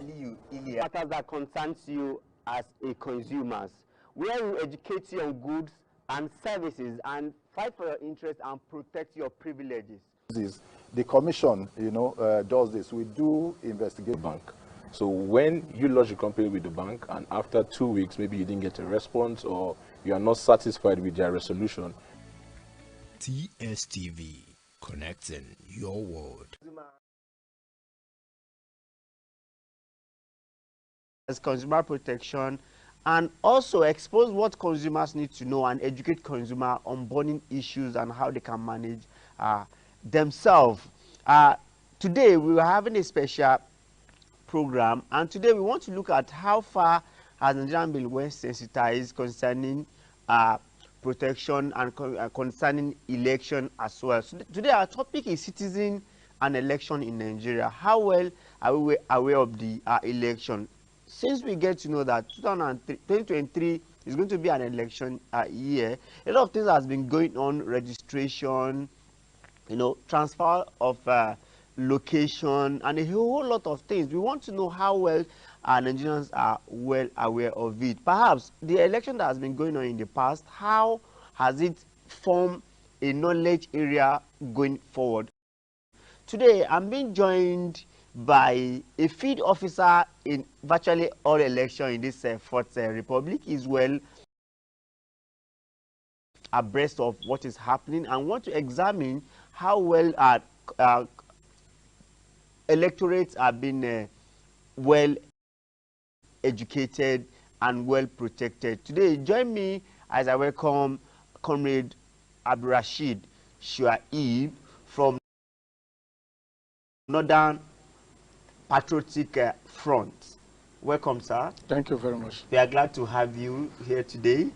matters that concerns you as a consumer, where we educate you on goods and services and fight for your interests and protect your privileges. The commission, does this. We do investigate bank. So when you lodge a complaint with the bank and after 2 weeks, maybe you didn't get a response or you are not satisfied with their resolution. TSTV, connecting your world. As consumer protection, and also expose what consumers need to know and educate consumers on burning issues and how they can manage themselves. Today we are having a special program, and today we want to look at how far has Nigerian been well sensitized concerning protection and concerning election as well. So today our topic is citizen and election in Nigeria. How well are we aware of the election? Since we get to know that 2023 is going to be an election year, a lot of things has been going on: registration, transfer of location, and a whole lot of things. We want to know how well Nigerians are well aware of it. Perhaps the election that has been going on in the past, how has it formed a knowledge area going forward? Today, I'm being joined by a field officer in virtually all elections in this fourth republic. Is well abreast of what is happening and want to examine how well electorates have been well educated and well protected. Today, join me as I welcome Comrade Abdulrasheed Shuaib from Northern Patriotic Front. Welcome, sir. Thank you very much. We are glad to have you here today.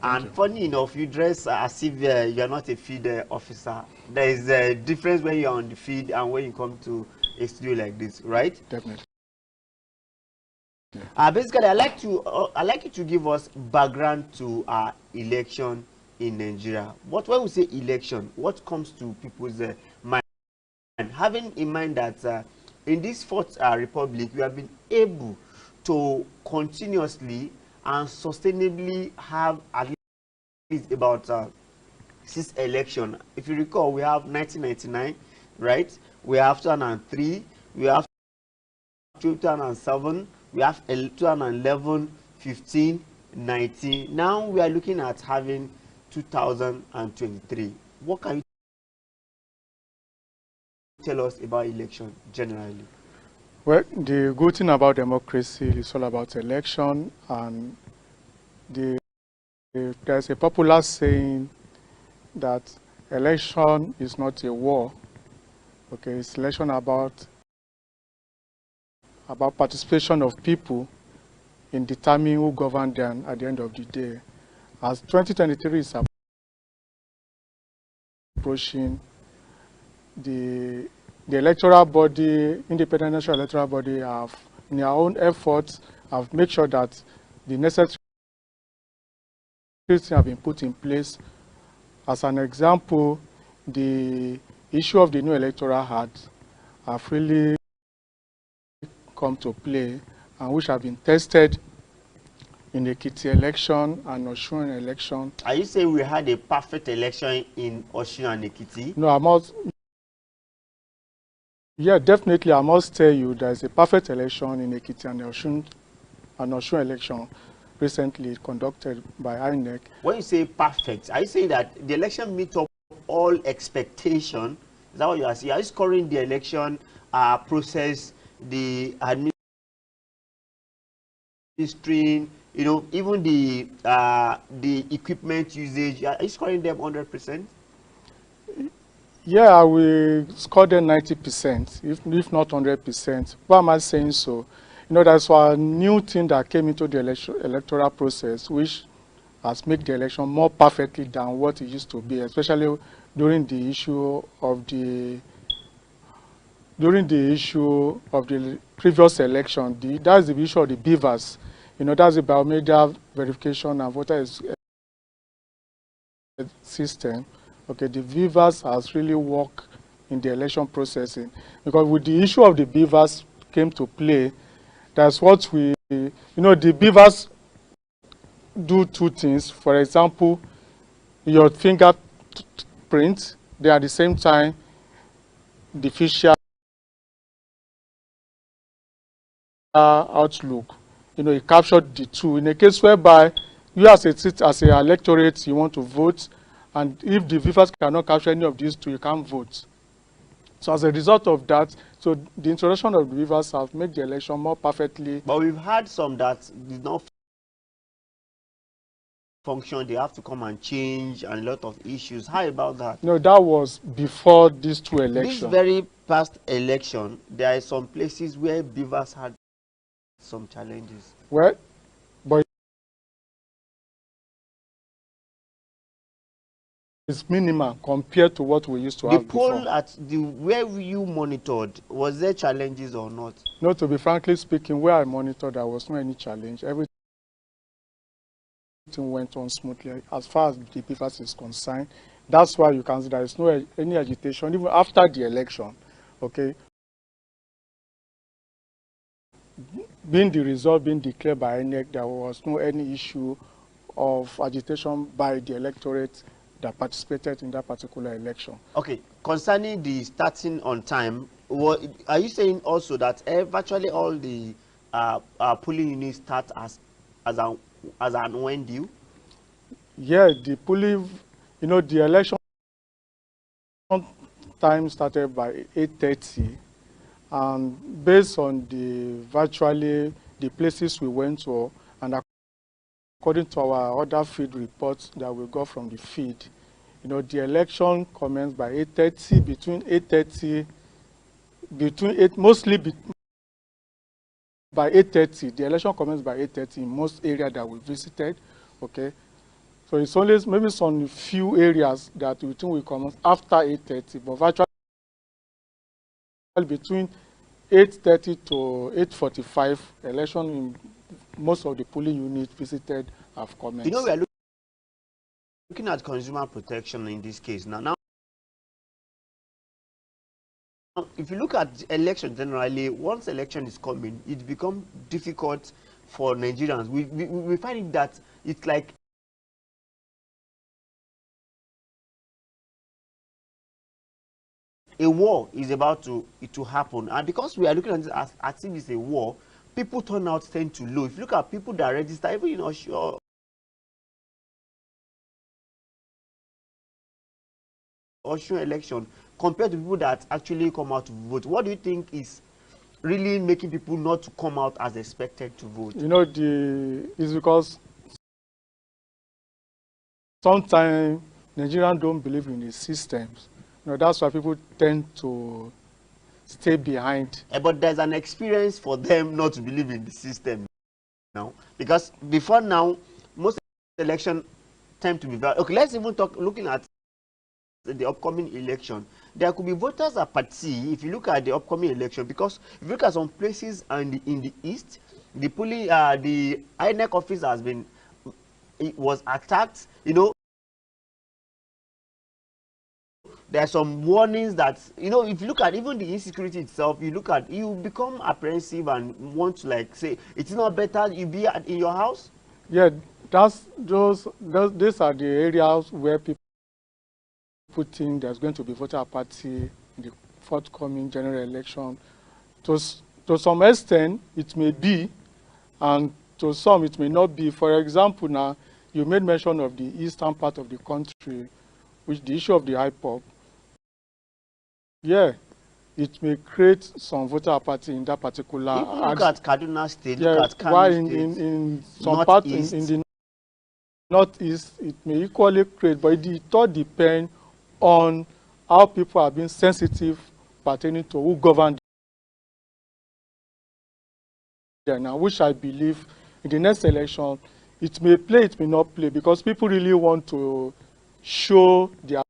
And funny enough, you dress as if you are not a field officer. There is a difference when you are on the field and when you come to a studio like this, right? Definitely. Yeah. Basically, I like you to give us background to election in Nigeria. When we say election, what comes to people's mind? And having in mind that in this fourth republic, we have been able to continuously and sustainably have at least about 6 elections. If you recall, we have 1999, right? We have 2003, we have 2007, we have 2011, 15, 19. Now we are looking at having 2023. What can you tell us about election generally? Well, the good thing about democracy is all about election, and there's a popular saying that election is not a war. Okay, it's election about participation of people in determining who govern them at the end of the day. As 2023 is approaching, the electoral body, independent national electoral body, have, in their own efforts, have made sure that the necessary things have been put in place. As an example, the issue of the new electoral act have really come to play, and which have been tested in the Ekiti election and Osun election. Are you saying we had a perfect election in Osun and Ekiti? No, I must. Yeah, definitely. I must tell you there's a perfect election in Ekiti and Osun election recently conducted by INEC. When you say perfect, are you saying that the election meet up all expectation? Is that what you are saying? Are you scoring the election process, the administration, even the equipment usage? Are you scoring them 100%? Yeah, we scored them 90%, if not 100%. Why am I saying so? That's a new thing that came into the electoral process, which has made the election more perfectly than what it used to be, especially during the issue of the previous election. That's the issue of the beavers. That's the biometric verification and voter system. Okay, the beavers has really worked in the election processing. Because with the issue of the beavers came to play, that's what we, you know, the beavers do two things. For example, your fingerprint, they at the same time, the facial outlook, you know, it captured the two. In a case whereby you as a electorate, you want to vote, and if the beavers cannot capture any of these two, you can't vote. So as a result of that, so the introduction of the beavers have made the election more perfectly. But we've had some that did not function. They have to come and change, and a lot of issues. How about that? No, that was before these two This elections. very past election, there are some places where beavers had some challenges. Well, but it's minimal compared to what we used to The have poll before. at the where you monitored, was there challenges or not? No, to be frankly speaking, where I monitored, there was no any challenge. Everything went on smoothly as far as the beavers is concerned. That's why you can see there is no any agitation even after the election. Okay, being the result being declared by INEC, there was no any issue of agitation by the electorate that participated in that particular election. Okay, concerning the starting on time, what are you saying also that virtually all the polling units start as an when due? Yeah, the polling, you know, the election time started by 8:30, and based on virtually the places we went to, and according to our other feed reports that we got from the feed, you know, the election commenced by 8:30, by 8:30. The election commenced by 8:30 in most areas that we visited, okay? So it's only maybe some few areas that we think will commence after 8:30, but virtually between 8:30 to 8:45, election in most of the polling units visited have commenced. You know, we are looking at consumer protection in this case now. If you look at election generally, once election is coming, it becomes difficult for Nigerians. We find it that it's like a war is about to happen, and because we are looking at this as if it's a war, people turnout tend to low. If you look at people that register, even in Osun election, compared to people that actually come out to vote, what do you think is really making people not to come out as expected to vote? You know, it's because sometimes Nigerians don't believe in the systems. You know, that's why people tend to stay behind. But there's an experience for them not to believe in the system now, because before now, most election tend to be very okay. Let's even talk looking at the upcoming election. There could be voters at party if you look at the upcoming election, because if you look at some places and in the east, the polling, the INEC office has been, it was attacked. You know, there are some warnings that, you know, if you look at even the insecurity itself, you become apprehensive and want to like say it's not better you be in your house. Yeah, these are the areas where people think there's going to be voter party in the forthcoming general election. To some extent, it may be, and to some, it may not be. For example, now, you made mention of the eastern part of the country, which the issue of the IPOP. Yeah, it may create some voter party in that particular. If you look at Kaduna State, yeah, look at Kano while State, in some part in the northeast, it may equally create, but it all depends on how people are being sensitive pertaining to who govern there now, which I believe in the next election, it may play, it may not play, because people really want to show their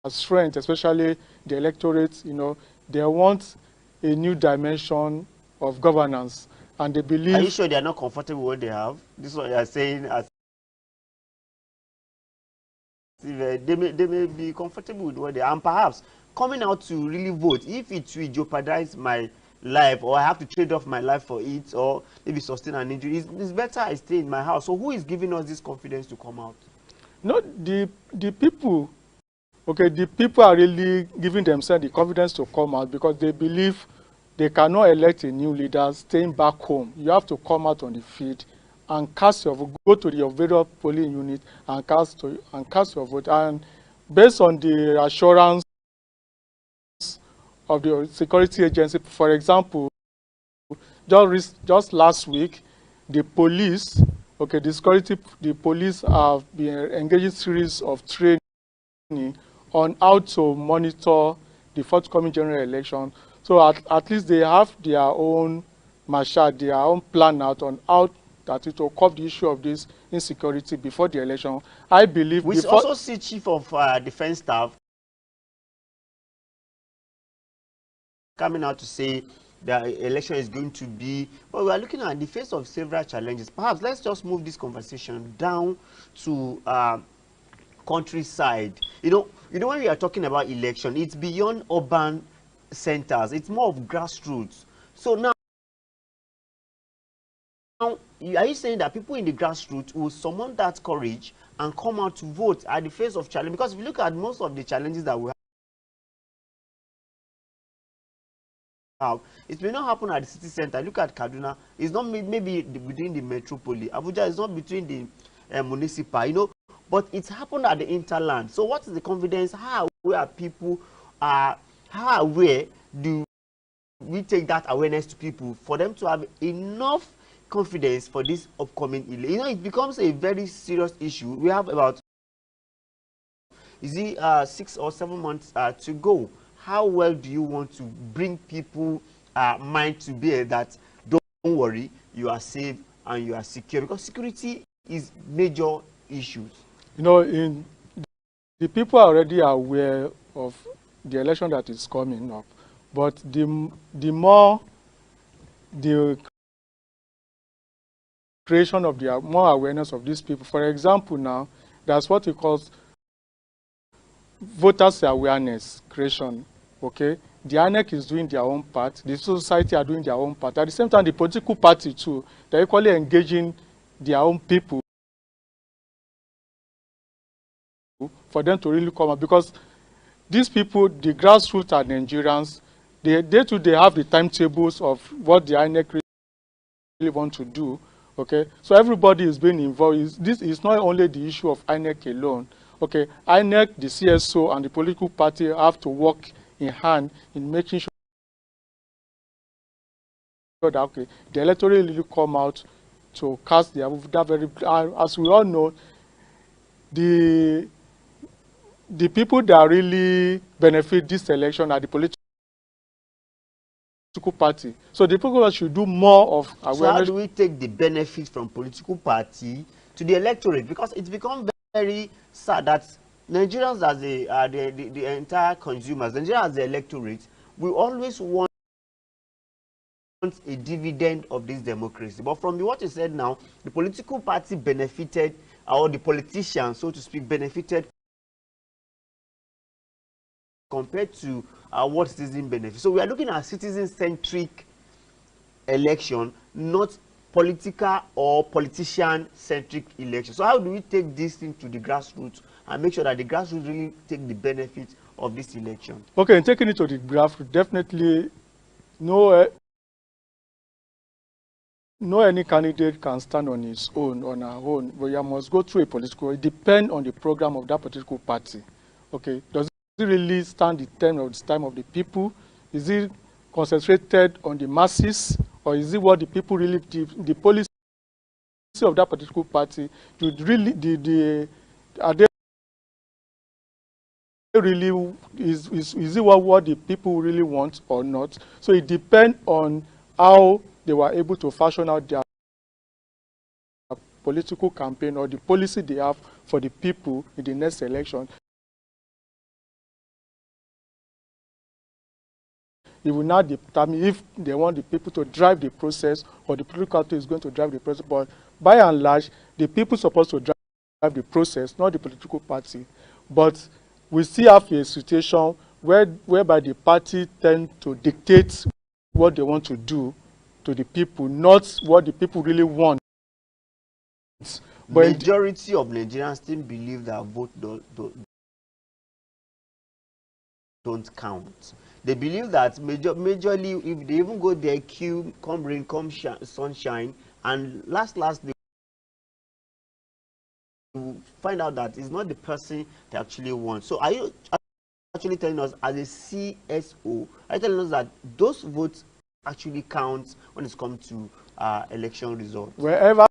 strength, especially the electorate. You know, they want a new dimension of governance, and they believe. Are you sure they are not comfortable with what they have? This is what you are saying as they may be comfortable with what they are, and perhaps coming out to really vote, if it will jeopardize my life, or I have to trade off my life for it, or maybe sustain an injury, it's better I stay in my house. So who is giving us this confidence to come out? No, the people, okay, the people are really giving themselves the confidence to come out because they believe they cannot elect a new leader staying back home. You have to come out on the field and cast your vote. Go to your various polling unit and cast your vote. And based on the assurance of the security agency, for example, just last week, the police, okay, the police have been engaging series of training on how to monitor the forthcoming general election. So at least they have their own marshal, their own plan out on how that it will curb the issue of this insecurity before the election. I believe We before. also see Chief of Defense Staff coming out to say the election is going to be, but we are looking at the face of several challenges. Perhaps let's just move this conversation down to countryside. You know when we are talking about election, it's beyond urban centers. It's more of grassroots. So now, are you saying that people in the grassroots will summon that courage and come out to vote at the face of challenge? Because if you look at most of the challenges that we have, it may not happen at the city center. Look at Kaduna. It's not maybe within the metropole. Abuja is not between the municipal, but it's happened at the interland. So what is the confidence? How aware people are? How aware do we take that awareness to people for them to have enough confidence for this upcoming election? It becomes a very serious issue. We have about 6 or 7 months to go. How well do you want to bring people mind to bear that don't worry, you are safe and you are secure? Because security is major issues. The people are already aware of the election that is coming up, but the more the creation of the more awareness of these people. For example, now that's what we call voters awareness creation. Okay, the INEC is doing their own part. The society are doing their own part. At the same time, the political party too, they're equally engaging their own people for them to really come out, because these people, the grassroots are Nigerians. They too, they have the timetables of what the INEC really want to do. Okay, so everybody is being involved. This is not only the issue of INEC alone. Okay, INEC, the CSO, and the political party have to work in hand in making sure that, okay, the electorate really come out to cast their vote. That very, as we all know, the people that really benefit this election are the political party. So the people should do more of awareness. So how do we take the benefit from political party to the electorate? Because it's become very sad that Nigerians as the entire consumers, Nigerians as the electorate, we always want a dividend of this democracy. But from what you said now, the political party benefited, or the politicians, so to speak, benefited compared to what citizen benefit. So we are looking at citizen-centric election, not political or politician-centric election. So how do we take this thing to the grassroots and make sure that the grassroots really take the benefit of this election? Okay, in taking it to the grassroots, definitely no any candidate can stand on his own, on her own, but you must go through a political. It depends on the program of that political party. Okay, does it really stand the time of the people? Is it concentrated on the masses, or is it what the people really, the policy of that political party, are they really, is it what the people really want or not? So it depends on how they were able to fashion out their political campaign or the policy they have for the people in the next election. It will not determine if they want the people to drive the process or the political party is going to drive the process. But by and large, the people are supposed to drive the process, not the political party. But we still have a situation whereby the party tend to dictate what they want to do to the people, not what the people really want. But Majority of Nigerians still believe that vote don't count. They believe that majorly, if they even go there, queue, come rain, come sunshine, and last they will find out that it's not the person they actually want. So are you actually telling us, as a CSO, are you telling us that those votes actually count when it's come to election results? wherever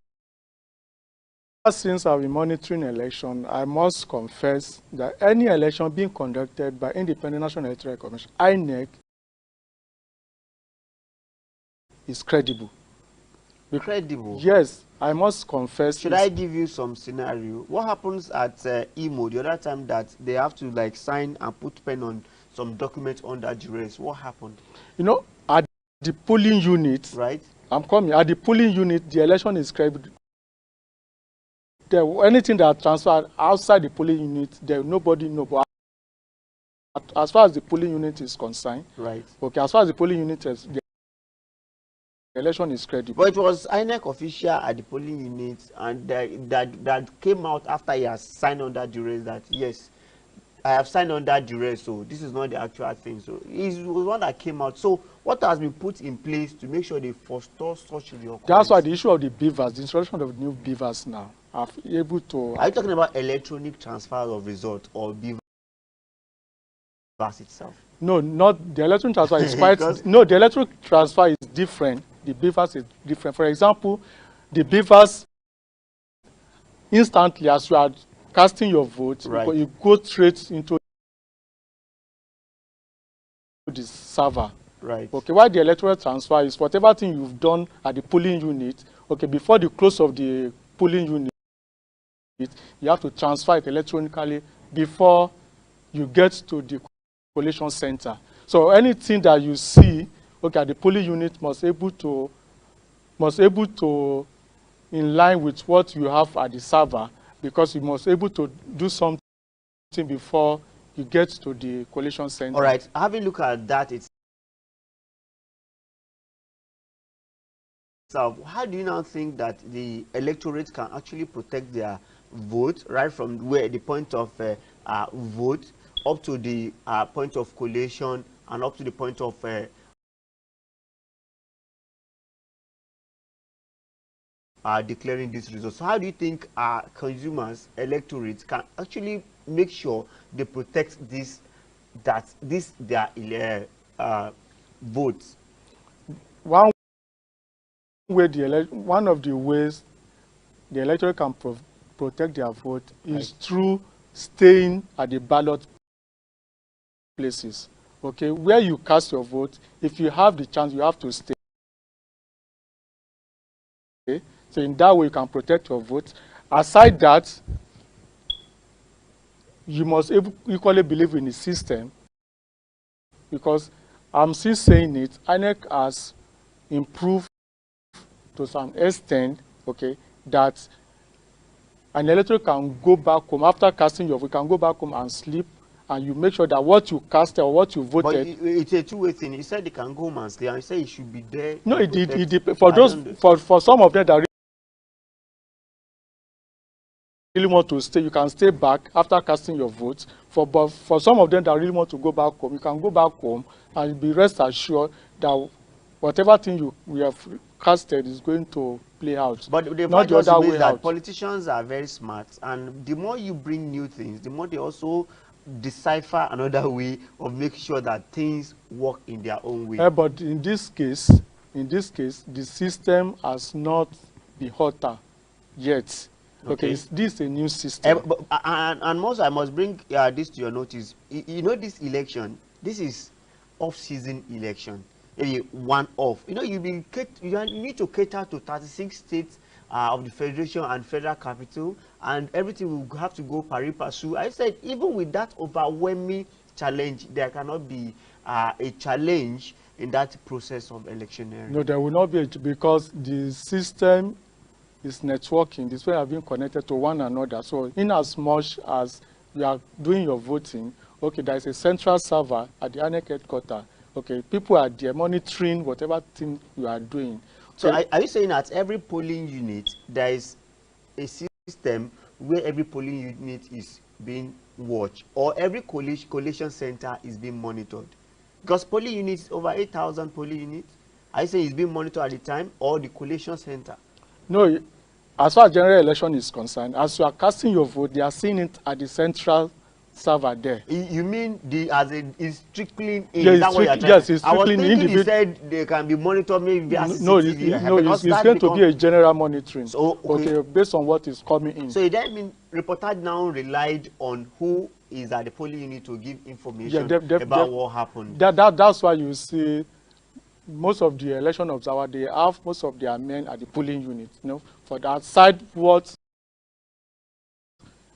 since I've been monitoring election, I must confess that any election being conducted by Independent National Electoral Commission, INEC, is credible. Credible? Yes, I must confess. Should I give you some scenario? What happens at Imo the other time that they have to like sign and put pen on some documents under duress? What happened? You know, at the polling unit, right? I'm coming. At the polling unit, the election is credible. Anything that transferred outside the polling unit, nobody knows. But as far as the polling unit is concerned, right? Okay, as far as the polling unit is, the election is credible. But it was INEC official at the polling unit, and that came out after he has signed under duress that yes, I have signed under duress, so this is not the actual thing. So it was one that came out. So what has been put in place to make sure they forestall such reoccurrence? That's why the issue of the beavers, the introduction of new beavers now, are able to. Are you talking about electronic transfer of results or beavers itself? No, not the electronic transfer is quite. No, the electronic transfer is different. The beavers is different. For example, the beavers instantly, as you are casting your vote, right, you go straight into the server. Right. Okay, while the electoral transfer is whatever thing you've done at the polling unit, okay, before the close of the polling unit, you have to transfer it electronically before you get to the collation center. So anything that you see, okay, at the polling unit must able to in line with what you have at the server, because you must able to do something before you get to the collation center. All right, having a look at that, so how do you now think that the electorate can actually protect their vote, right from where the point of vote up to the point of collation and up to the point of declaring these results? So how do you think consumers, electorates can actually make sure they protect their votes? One of the ways the electorate can protect their vote is through staying at the ballot places. Okay, where you cast your vote, if you have the chance, you have to stay. Okay? So in that way, you can protect your vote. Aside that, you must equally believe in the system, because I'm still saying it, INEC has improved to some extent, okay, that an elector can go back home after casting your vote, can go back home and sleep, and you make sure that what you casted or what you voted. But it's a two-way thing. You said they can go home and sleep, and you said it should be there. No, for some of them that really want to stay, you can stay back after casting your vote. But for some of them that really want to go back home, you can go back home and be rest assured that whatever thing we have casted is going to play out. But the not the other way that out. Politicians are very smart, and the more you bring new things, the more they also decipher another way of making sure that things work in their own way. But in this case, the system has not been hotter yet. Okay, this is a new system. And also, I must bring this to your notice. You know, this election, this is off-season election. Maybe one off. You know, you need to cater to 36 states of the federation and federal capital, and everything will have to go pari passu. I said, even with that overwhelming challenge, there cannot be a challenge in that process of electioneering. No, there will not be, because the system is networking. This way have been connected to one another. So in as much as you are doing your voting, okay, there is a central server at the INEC headquarters. Okay, people are there monitoring whatever thing you are doing. So Okay. are you saying at every polling unit there is a system where every polling unit is being watched, or every collation center is being monitored? Because polling units, over 8,000 polling units, I say it's being monitored at the time, or the collation center? No, as far as general election is concerned, as you are casting your vote, they are seeing it at the central server there. You mean the as a is strictly in? Yeah, Is that what you are trying? yes, it's I was strictly thinking you individual. said they can be monitored maybe via No, CCTV. no, Because it's going to be a general monitoring. So, okay, based on what is coming in. So it then mean reporter now relied on who is at the polling unit to give information about what happened. That's why you see most of the election observers, they have most of their men at the polling unit, for that side what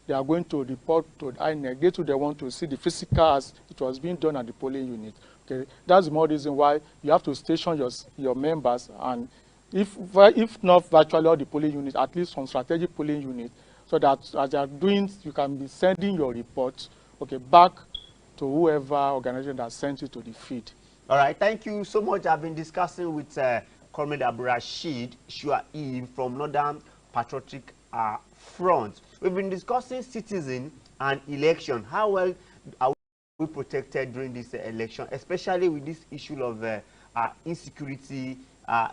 they are going to report to the INEC. They too, they want to see the physical as it was being done at the polling unit. Okay, that's the more reason why you have to station your members, and if not virtually all the polling units, at least some strategic polling units, so that as they are doing, you can be sending your report, okay, back to whoever organization that sent you to the feed. All right, thank you so much. I've been discussing with Comrade Abdulrasheed Shuaib from Northern Patriotic Front. We've been discussing citizen and election. How well are we protected during this election, especially with this issue of insecurity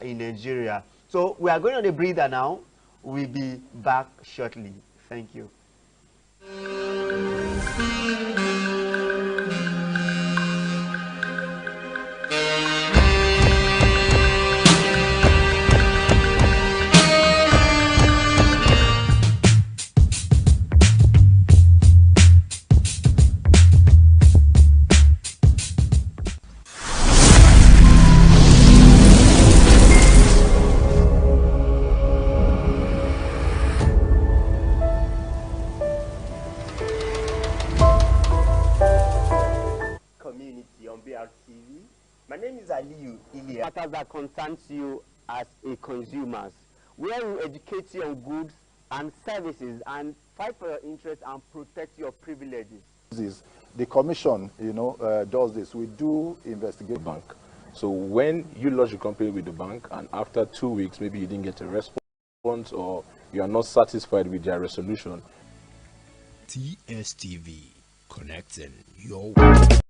in Nigeria? So we are going on a breather now. We'll be back shortly. Thank you. Community on BRTV. My name is Aliyu Ilia. Matters that concerns you as a consumer, where we educate you on goods and services and fight for your interests and protect your privileges. The commission, does this. We do investigate bank. So when you lodge a complaint with the bank and after 2 weeks, maybe you didn't get a response or you are not satisfied with their resolution. TSTV, connecting your world.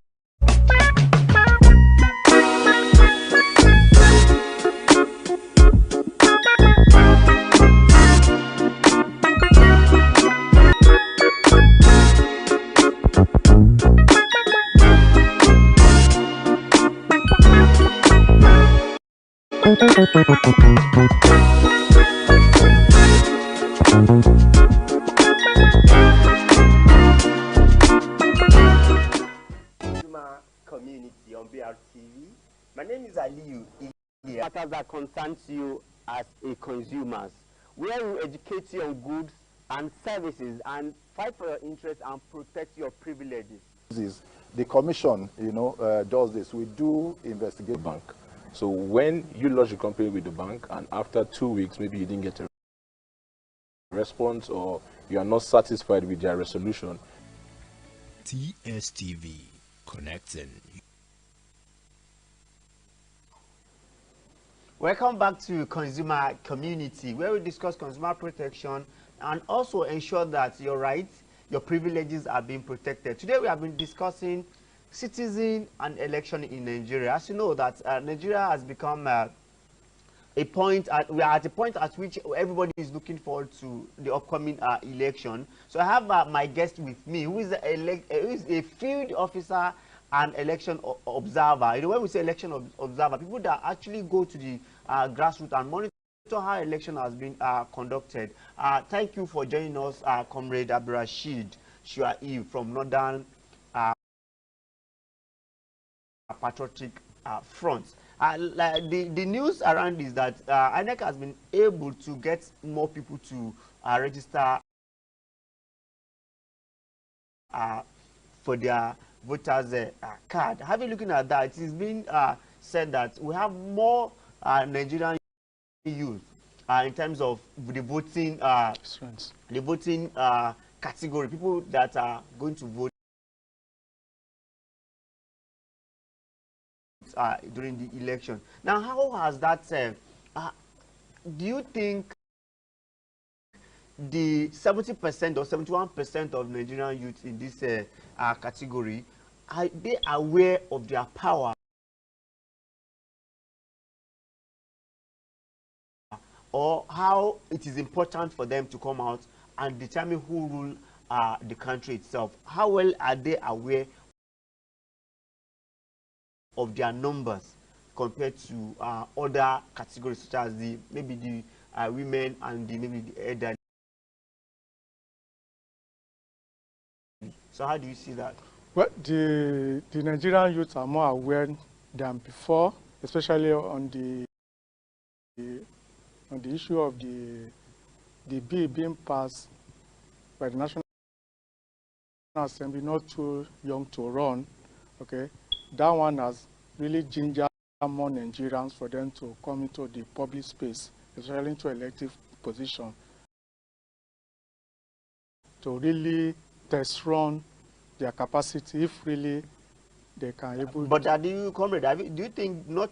Consumer community on BRTV. My name is Aliyu Ilia. Matters that concerns you as a consumer, where we educate you on goods and services and fight for your interests and protect your privileges. The commission, does this. We do investigate bank. So when you lodge a complaint with the bank and after 2 weeks, maybe you didn't get a response or you are not satisfied with their resolution. TSTV, connecting. Welcome back to Consumer Community, where we discuss consumer protection and also ensure that your rights, your privileges are being protected. Today we have been discussing citizen and election in Nigeria. As you know that Nigeria has become we are at a point at which everybody is looking forward to the upcoming election. So I have my guest with me, who is a field officer and election observer. When we say election observer, people that actually go to the grassroots and monitor how election has been conducted. Thank you for joining us, Comrade Abdulrasheed Shuaib from Northern Patriotic Front. The news around is that INEC has been able to get more people to register for their voters card. Having looking at that, it is being said that we have more Nigerian youth in terms of the voting category, people that are going to vote during the election. Now, how has that, do you think the 70% or 71% of Nigerian youth in this category, are they aware of their power or how it is important for them to come out and determine who rule the country itself? How well are they aware of their numbers compared to other categories such as the maybe the women and maybe the elderly? So how do you see that? Well, the Nigerian youth are more aware than before, especially on the issue of the bill being passed by the National Assembly, not too young to run. Okay, that one has really gingered more Nigerians for them to come into the public space, especially into elective position, to really test run their capacity if really they can able. But do you, comrade, do you think not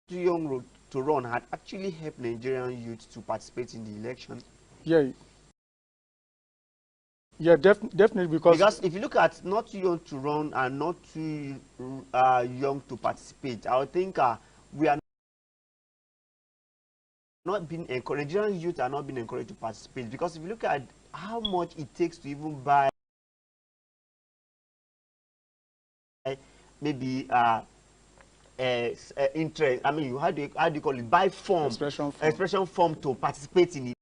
too young to run had actually helped Nigerian youth to participate in the election? Yeah, definitely, because if you look at not too young to run and not too young to participate, I would think we are not being encouraged. Nigerian youth are not being encouraged to participate, because if you look at how much it takes to even buy maybe interest, I mean, how do you call it, buy form, expression form to participate in it.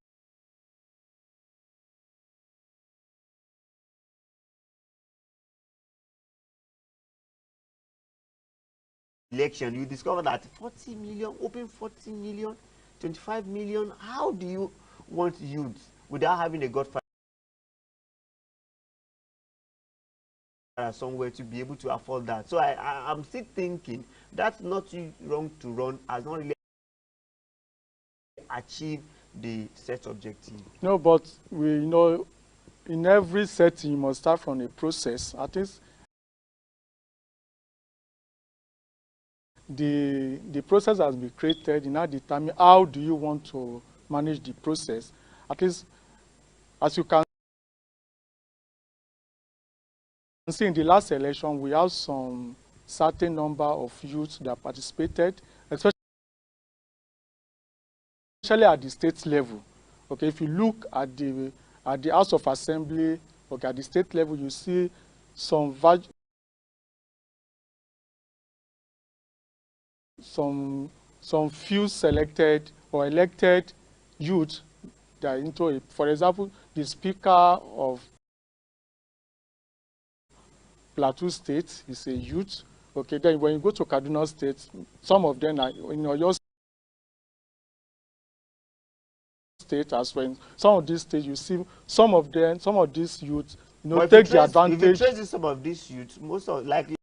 Election, you discover that 40 million, open 40 million, 25 million. How do you want youth without having a godfather somewhere to be able to afford that? So I'm still thinking that's not too wrong to run, has not really achieved the set objective. No, but we know in every setting you must start from a process. At least the process has been created. You now determine how do you want to manage the process. At least, as you can see in the last election, we have some certain number of youths that participated, especially at the state level. Okay, if you look at the House of Assembly, okay, at the state level, you see some few selected or elected youth that are into it. For example, the Speaker of Plateau State is a youth. Okay, then when you go to Kaduna State, some of them are your state as well. Some of these states, you see some of these youths, take the advantage. If you trace some of these youths, most of, like you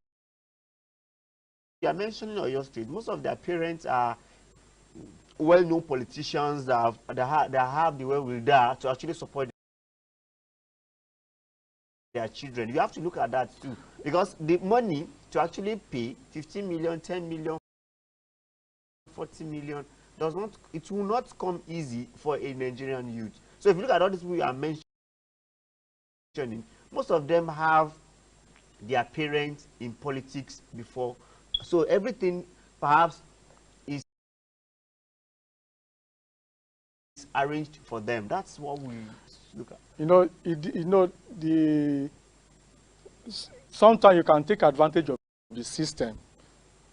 are mentioning Oyo State, most of their parents are well-known politicians that have the wherewithal to actually support their children. You have to look at that too, because the money to actually pay 15 million, 10 million, 40 million it will not come easy for a Nigerian youth. So if you look at all these people you are mentioning, most of them have their parents in politics before, so everything perhaps is arranged for them. That's what we look at. Sometimes you can take advantage of the system.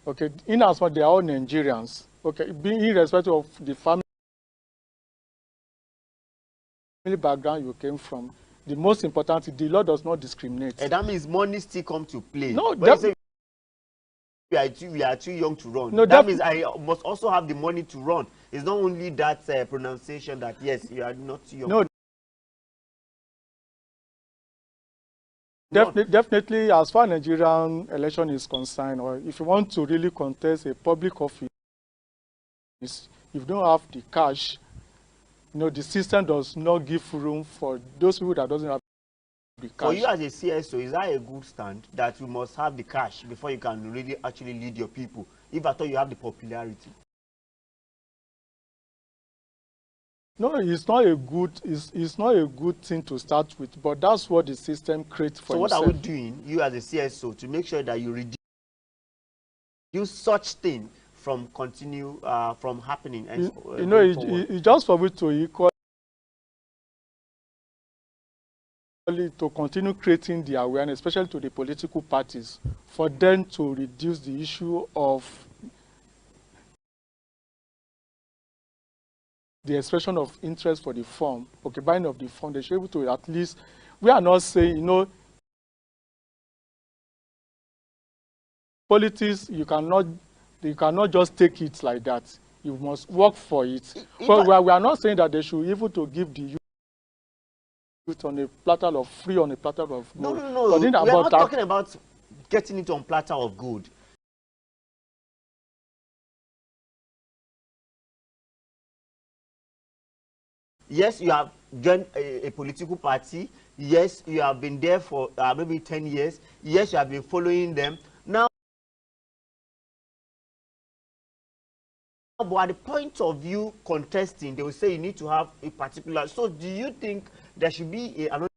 Okay, in as much they are all Nigerians. Okay, being irrespective of the family background you came from, the most important thing, the law does not discriminate. And that means money still come to play. No, when you say we are too young to run, no, that means I must also have the money to run. It's not only that pronunciation that yes, you are not too young. No. Definitely, as far as Nigerian election is concerned, or if you want to really contest a public office, if you don't have the cash, the system does not give room for those people that doesn't have the cash. For you as a CSO, is that a good stand that you must have the cash before you can really actually lead your people, if at all you have the popularity? No, it's not a good thing to start with, but that's what the system creates for So what itself. are we doing, you as a CSO, to make sure that you reduce such thing from from happening? And it's just for me to equally to continue creating the awareness, especially to the political parties, for them to reduce the issue of the expression of interest for the form, occupying of the form. They should be able to at least, we are not saying, politics, you cannot just take it like that. You must work for it. But we are not saying that they should even to give the youth on a platter of free, on a platter of gold. No. We are not talking about getting it on platter of gold. Yes, you have joined a political party. Yes, you have been there for maybe 10 years. Yes, you have been following them. Now, but at the point of you contesting, they will say you need to have a particular. So do you think there should be another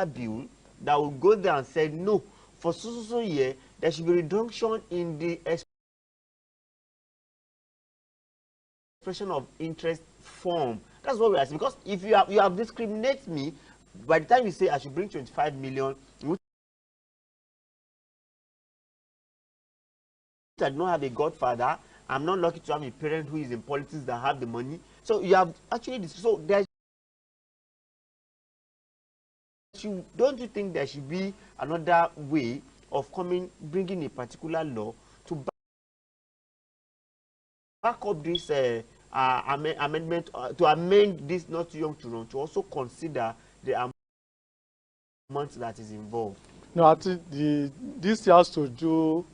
bill that will go there and say, no, for so year, there should be reduction in the expression of interest form? That's what we're asking. Because if you have discriminated me, by the time you say I should bring 25 million, I do not have a godfather. I'm not lucky to have a parent who is in politics that have the money. So you have actually, so there don't you think there should be another way of bringing a particular law to back up this amendment, to amend this not too young to run, to also consider the amount that is involved? No, I think this has to do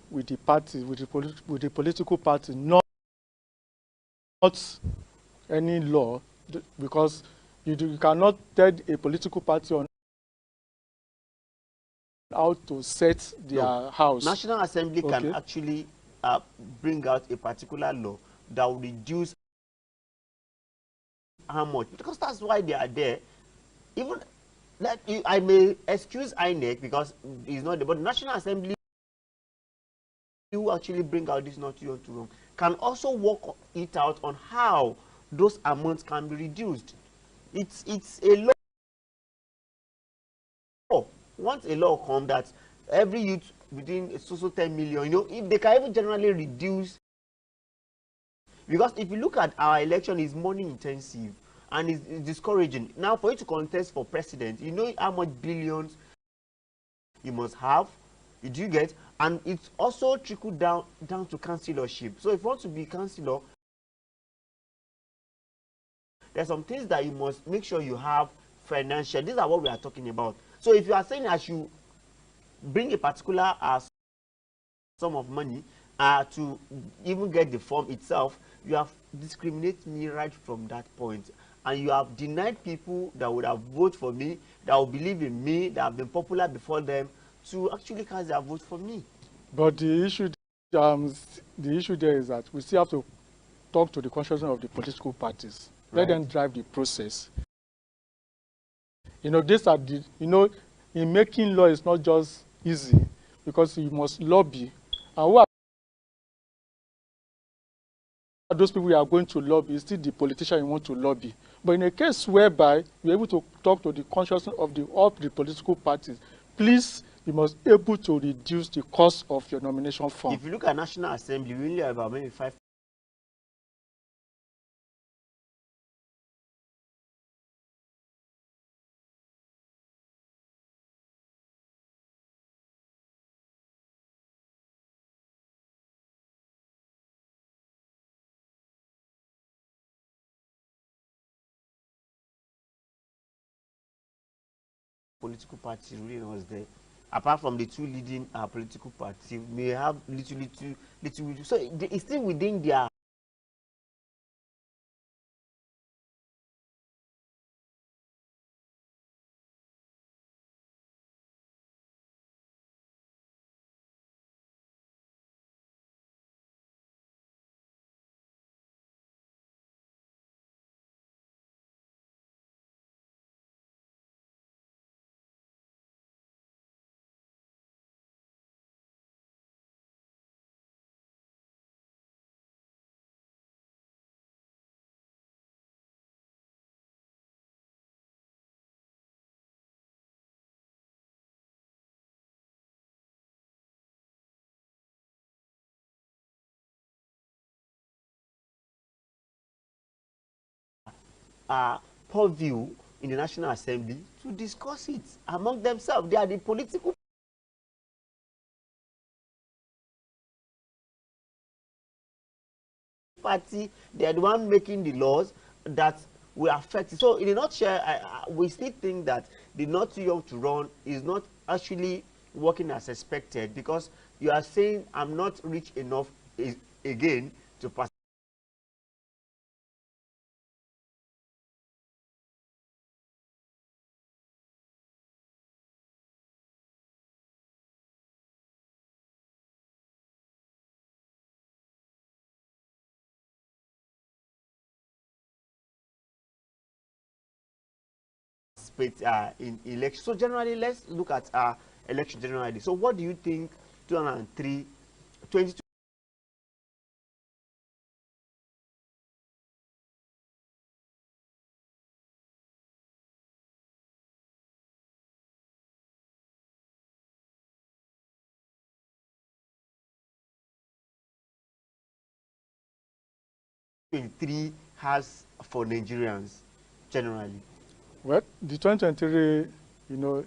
with the party, with the political party, not any law, because you cannot tell a political party on how to set their house. National Assembly can actually bring out a particular law that will reduce how much, because that's why they are there. Even that, I may excuse INEC because it's not there, but National Assembly who actually bring out this not too young to run can also work it out on how those amounts can be reduced. It's a law. Once a law comes that every youth within so 10 million, if they can even generally reduce, because if you look at our election, is money intensive and it's discouraging. Now for you to contest for president, you know how much billions you must have. Do you get? And it's also trickled down to councillorship. So if you want to be councillor, there's some things that you must make sure you have financial. These are what we are talking about. So if you are saying I should bring a particular sum of money to even get the form itself, you have discriminated me right from that point. And you have denied people that would have voted for me, that will believe in me, that have been popular before them, to actually cast their vote for me. But the issue there is that we still have to talk to the consciousness of the political parties. Right. Let them drive the process. These are in making law is not just easy, because you must lobby. And who are those people you are going to lobby? It's still the politician you want to lobby. But in a case whereby you're able to talk to the consciousness of the political parties, please, you must be able to reduce the cost of your nomination form. If you look at National Assembly, we only have about maybe 5 political parties really was there. Apart from the two leading political parties, may have little. So it's still within their purview in the National Assembly to discuss it among themselves. They are the political party. They are the one making the laws that will affect it. So in a nutshell, we still think that the not too young to run is not actually working as expected, because you are saying I'm not rich enough again to pass. In election. So generally, let's look at election generally. So what do you think 2003, 2023 has for Nigerians generally? Well, the 2023, you know,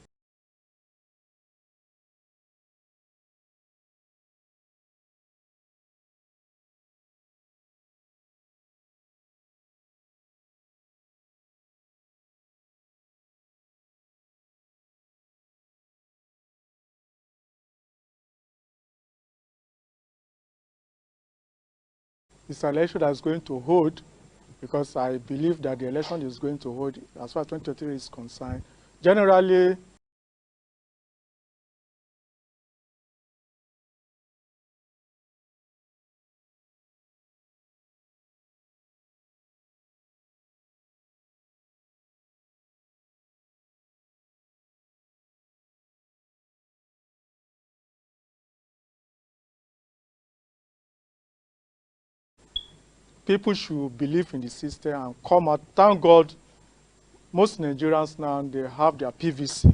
it's an election that's going to hold, because I believe that the election is going to hold as far as 2023 is concerned. Generally, people should believe in the system and come out. Thank God, most Nigerians now, they have their PVC.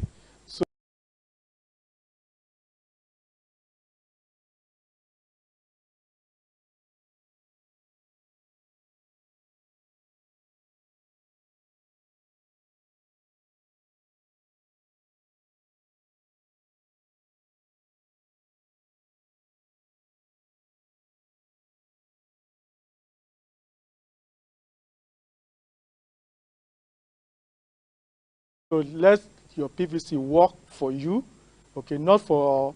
So let your PVC work for you, okay, not for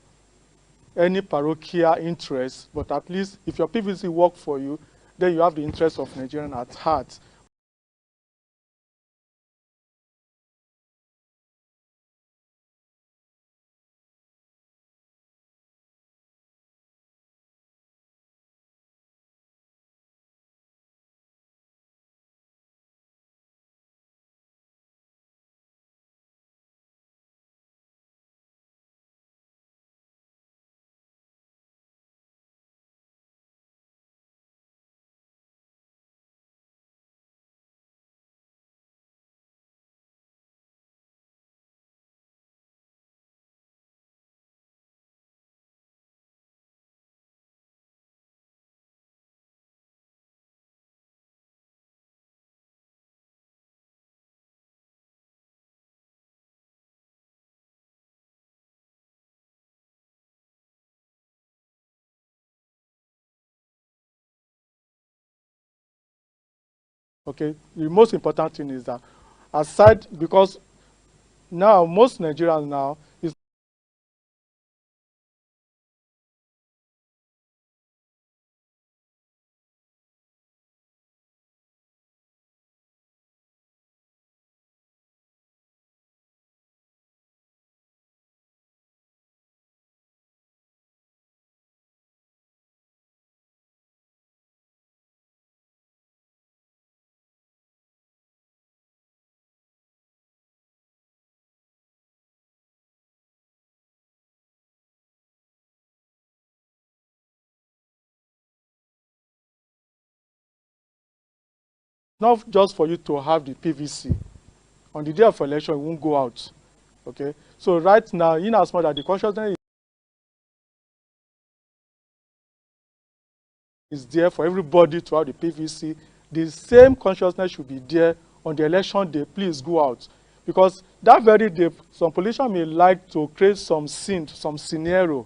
any parochial interest, but at least if your PVC work for you, then you have the interest of Nigerian at heart. Okay, the most important thing is that aside, because now most Nigerians now is not just for you to have the PVC. On the day of election, it won't go out. Okay, so right now, in as much as the consciousness is there for everybody to have the PVC, the same consciousness should be there on the election day, please go out. Because that very day, some politicians may like to create some scene, some scenario.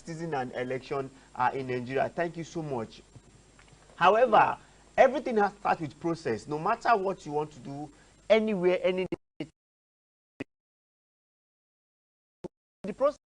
Season and election in Nigeria. Thank you so much. However, everything has started with process. No matter what you want to do, anywhere, any day, the process